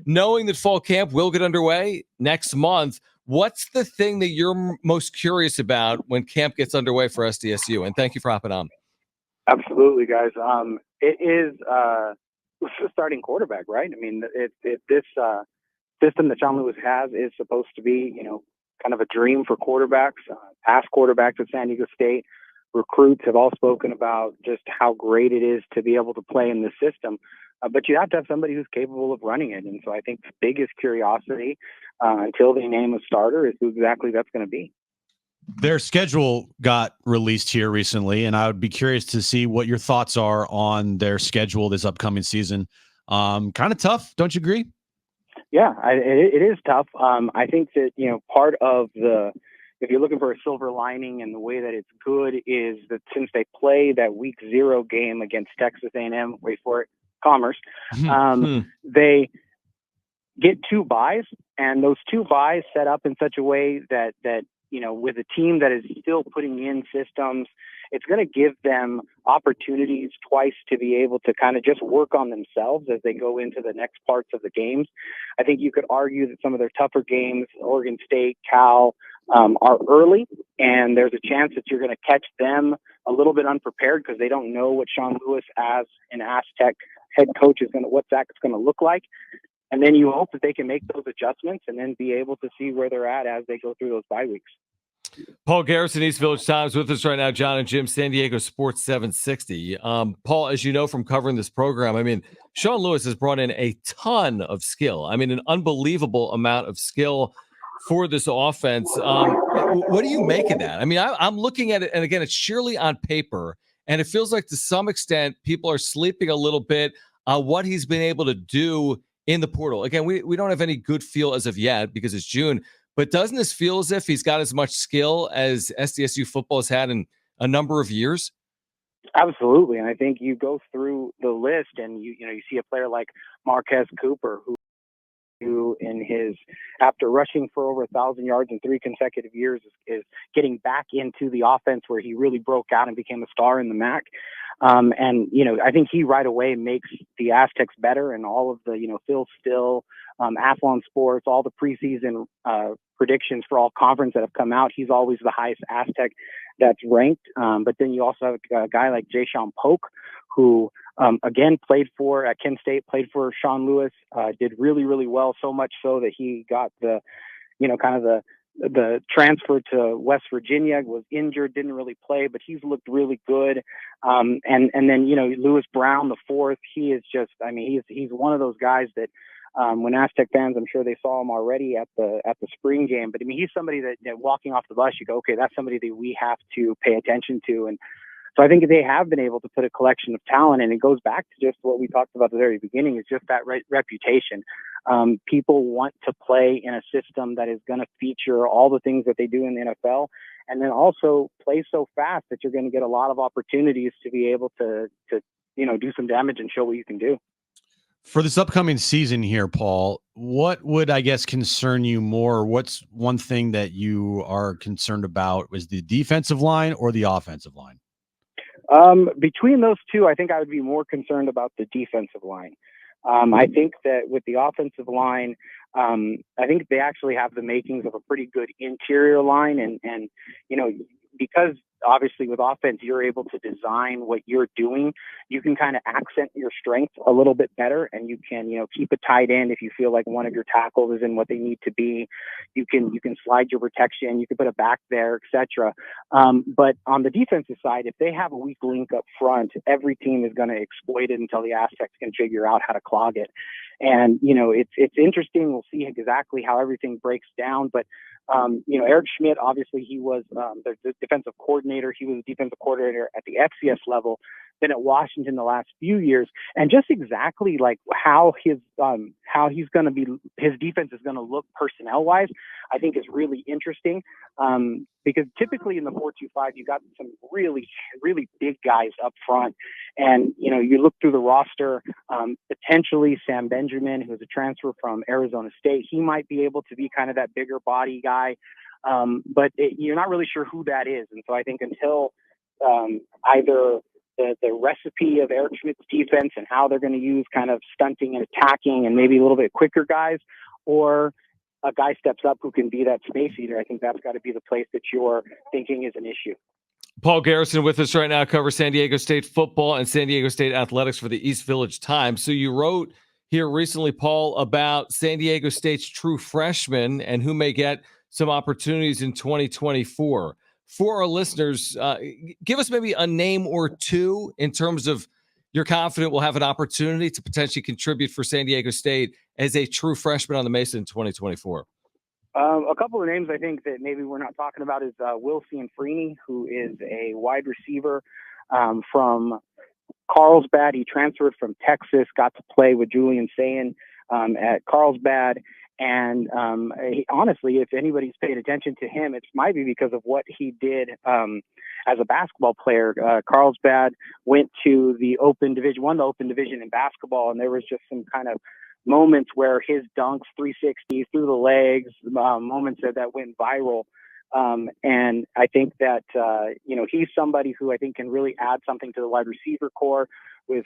knowing that fall camp will get underway next month, what's the thing that you're most curious about when camp gets underway for SDSU? And thank you for hopping on. Absolutely, guys. It is starting quarterback, right? I mean, this system that Sean Lewis has is supposed to be, kind of a dream for quarterbacks. Past quarterbacks at San Diego State, recruits have all spoken about just how great it is to be able to play in this system. But you have to have somebody who's capable of running it. And so I think the biggest curiosity until they name a starter is who exactly that's going to be. Their schedule got released here recently, and I would be curious to see what your thoughts are on their schedule this upcoming season. Kind of tough, don't you agree? Yeah, it is tough. I think that, part of if you're looking for a silver lining and the way that it's good is that since they play that week 0 game against Texas A&M, wait for it, Commerce, they get 2 byes, and those 2 byes set up in such a way that with a team that is still putting in systems, it's going to give them opportunities twice to be able to kind of just work on themselves as they go into the next parts of the games. I think you could argue that some of their tougher games, Oregon State, Cal, are early, and there's a chance that you're going to catch them a little bit unprepared because they don't know what Sean Lewis as an Aztec head coach what that's going to look like. And then you hope that they can make those adjustments and then be able to see where they're at as they go through those bye weeks. Paul Garrison, East Village Times, with us right now. John and Jim, San Diego Sports 760. Paul, as you know from covering this program, I mean, Sean Lewis has brought in a ton of skill. I mean, an unbelievable amount of skill for this offense. What do you make of that? I mean, I'm looking at it, and again, it's surely on paper, and it feels like to some extent people are sleeping a little bit on what he's been able to do in the portal. Again, we don't have any good feel as of yet because it's June, but doesn't this feel as if he's got as much skill as SDSU football has had in a number of years? Absolutely. And I think you go through the list and you see a player like Marquez Cooper, who after rushing for over 1,000 yards in 3 consecutive years is getting back into the offense where he really broke out and became a star in the MAC. I think he right away makes the Aztecs better, and all of the, Phil Still, Athlon Sports, all the preseason predictions for all conference that have come out. He's always the highest Aztec that's ranked. But then you also have a guy like Jayshawn Polk, who again played at Kent State, played for Sean Lewis, did really, really well, so much so that he got the transfer to West Virginia, was injured, didn't really play, but he's looked really good. And then, Lewis Brown, the fourth, he is just, he's one of those guys that when Aztec fans, I'm sure they saw him already at the spring game, but he's somebody that walking off the bus, you go, okay, that's somebody that we have to pay attention to. And so I think they have been able to put a collection of talent, and it goes back to just what we talked about at the very beginning, is just that reputation. People want to play in a system that is going to feature all the things that they do in the NFL, and then also play so fast that you're going to get a lot of opportunities to be able to do some damage and show what you can do. For this upcoming season here, Paul, what would, I guess, concern you more? What's one thing that you are concerned about? Was the defensive line or the offensive line? Between those two, I think I would be more concerned about the defensive line. I think that with the offensive line, I think they actually have the makings of a pretty good interior line. And because obviously with offense, you're able to design what you're doing, you can kind of accent your strength a little bit better, and you can, keep a tight end if you feel like one of your tackles is in what they need to be. You can slide your protection, you can put a back there, etc. But on the defensive side, if they have a weak link up front, every team is going to exploit it until the Aztecs can figure out how to clog it. And, it's interesting. We'll see exactly how everything breaks down. But, Eric Schmidt, obviously he was the defensive coordinator. He was a defensive coordinator at the FCS level, been at Washington the last few years. And just exactly like how he's going to be, his defense is going to look personnel wise, I think is really interesting. Because typically in the 4-2-5, you got some really, really big guys up front. And, you look through the roster, potentially Sam Benjamin, who's a transfer from Arizona State, he might be able to be kind of that bigger body guy. But you're not really sure who that is. And so I think until either the recipe of Eric Schmidt's defense and how they're going to use kind of stunting and attacking and maybe a little bit quicker guys, or a guy steps up who can be that space eater. I think that's got to be the place that you're thinking is an issue. Paul Garrison with us right now, covers San Diego State football and San Diego State athletics for the East Village Times. So you wrote here recently, Paul, about San Diego State's true freshmen and who may get some opportunities in 2024. For our listeners, give us maybe a name or two in terms of you're confident will have an opportunity to potentially contribute for San Diego State as a true freshman on the Mesa in 2024. A couple of names I think that maybe we're not talking about is Will Cianfrini, who is a wide receiver from Carlsbad. He transferred from Texas, got to play with Julian Sayin at Carlsbad. And honestly, if anybody's paid attention to him, it might be because of what he did as a basketball player. Carlsbad went to the Open Division, won the Open Division in basketball, and there was just some kind of moments where his dunks, 360 through the legs, moments that went viral. And I think that, he's somebody who I think can really add something to the wide receiver core with,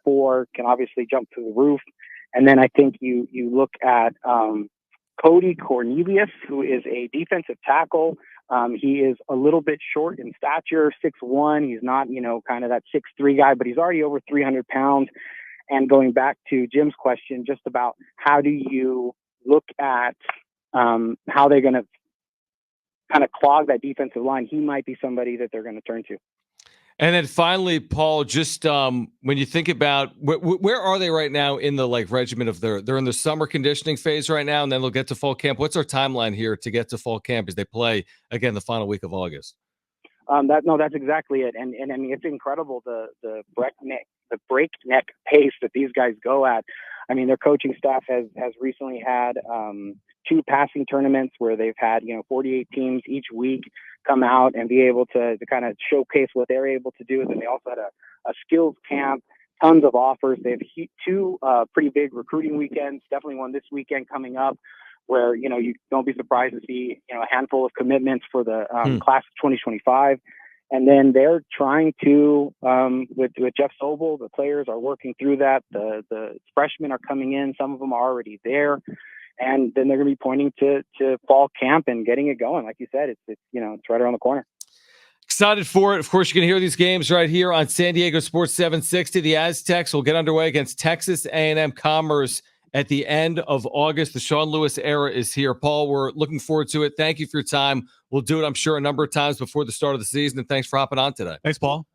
6'4", can obviously jump through the roof. And then I think you look at Cody Cornelius, who is a defensive tackle. He is a little bit short in stature, 6'1". He's not, kind of that 6'3" guy, but he's already over 300 pounds. And going back to Jim's question, just about how do you look at how they're going to kind of clog that defensive line, he might be somebody that they're going to turn to. And then finally, Paul, just when you think about where are they right now in the regimen of they're in the summer conditioning phase right now, and then they'll get to fall camp. What's our timeline here to get to fall camp as they play again the final week of August? That's exactly it. And I mean, it's incredible the breakneck pace that these guys go at. I mean, their coaching staff has recently had 2 passing tournaments where they've had 48 teams each week come out and be able to kind of showcase what they're able to do. And then they also had a skills camp, tons of offers. They have 2 pretty big recruiting weekends, definitely one this weekend coming up, where you don't be surprised to see a handful of commitments for the class of 2025. And then they're trying to, with Jeff Sobel, the players are working through that. The freshmen are coming in. Some of them are already there. And then they're going to be pointing to fall camp and getting it going. Like you said, it's right around the corner. Excited for it. Of course, you can hear these games right here on San Diego Sports 760. The Aztecs will get underway against Texas A&M Commerce at the end of August. The Sean Lewis era is here. Paul, we're looking forward to it. Thank you for your time. We'll do it, I'm sure, a number of times before the start of the season. And thanks for hopping on today. Thanks, Paul.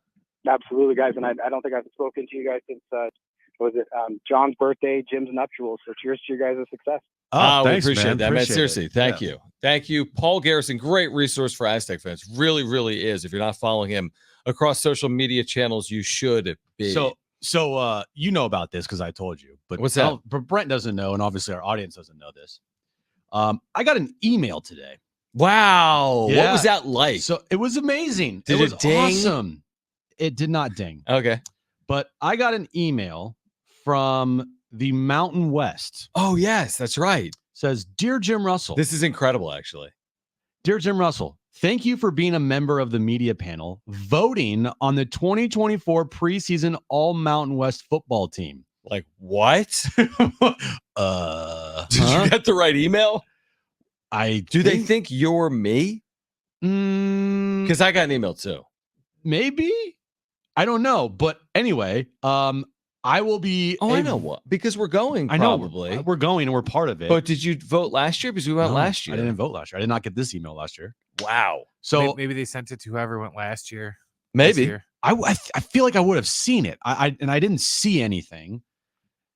Absolutely, guys. And I don't think I've spoken to you guys since, John's birthday, Jim's nuptials. So cheers to your guys' success. Oh, thanks, we appreciate that, man. Appreciate Seriously, thank you. Thank you. Paul Garrison, great resource for Aztec fans. Really, really is. If you're not following him across social media channels, you should be. So you know about this because I told you. But what's that? But Brent doesn't know, and obviously our audience doesn't know this. I got an email today. Wow. Yeah. What was that like? So it was amazing. Did it was it ding? awesome. It did not ding. Okay. But I got an email from the Mountain West. Oh, yes, that's right. Says, Dear Jim Russell. This is incredible, actually. Dear Jim Russell, thank you for being a member of the media panel, voting on the 2024 preseason All Mountain West football team. Like, what? Did you get the right email? Do they think you're me? Because I got an email too. Maybe. I don't know. But anyway, I will be. I know what. Because we're going, probably. I know. We're going and we're part of it. But did you vote last year? Because we went last year. I didn't vote last year. I did not get this email last year. Wow. So maybe they sent it to whoever went last year. Maybe. I feel like I would have seen it. I didn't see anything.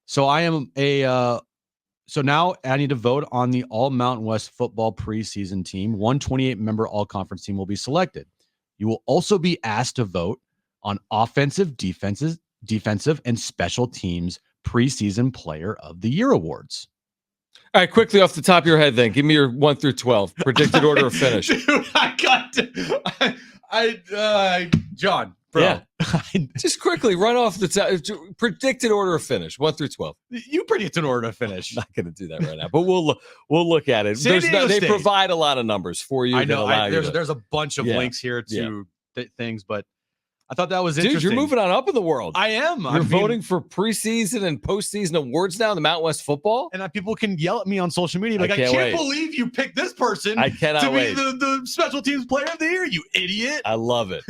So I am so now I need to vote on the All Mountain West football preseason team. 128-member all-conference team will be selected. You will also be asked to vote on offensive, defensive, and special teams preseason player of the year awards. All right, quickly off the top of your head, then give me your 1 through 12 predicted order of finish. Dude, John, bro. Yeah. Just quickly run off the top. Predicted order of finish 1 through 12. You predict an order of finish. I'm not going to do that right now, but we'll look at it. They provide a lot of numbers for you. I know. There's a bunch of links here to things, but I thought that was Dude, interesting. you're moving on up in the world. I am. You're voting for preseason and postseason awards now in the Mountain West football? And people can yell at me on social media. Like, I can't can't wait. believe you picked this person I cannot to be wait. the special teams player of the year, you idiot. I love it.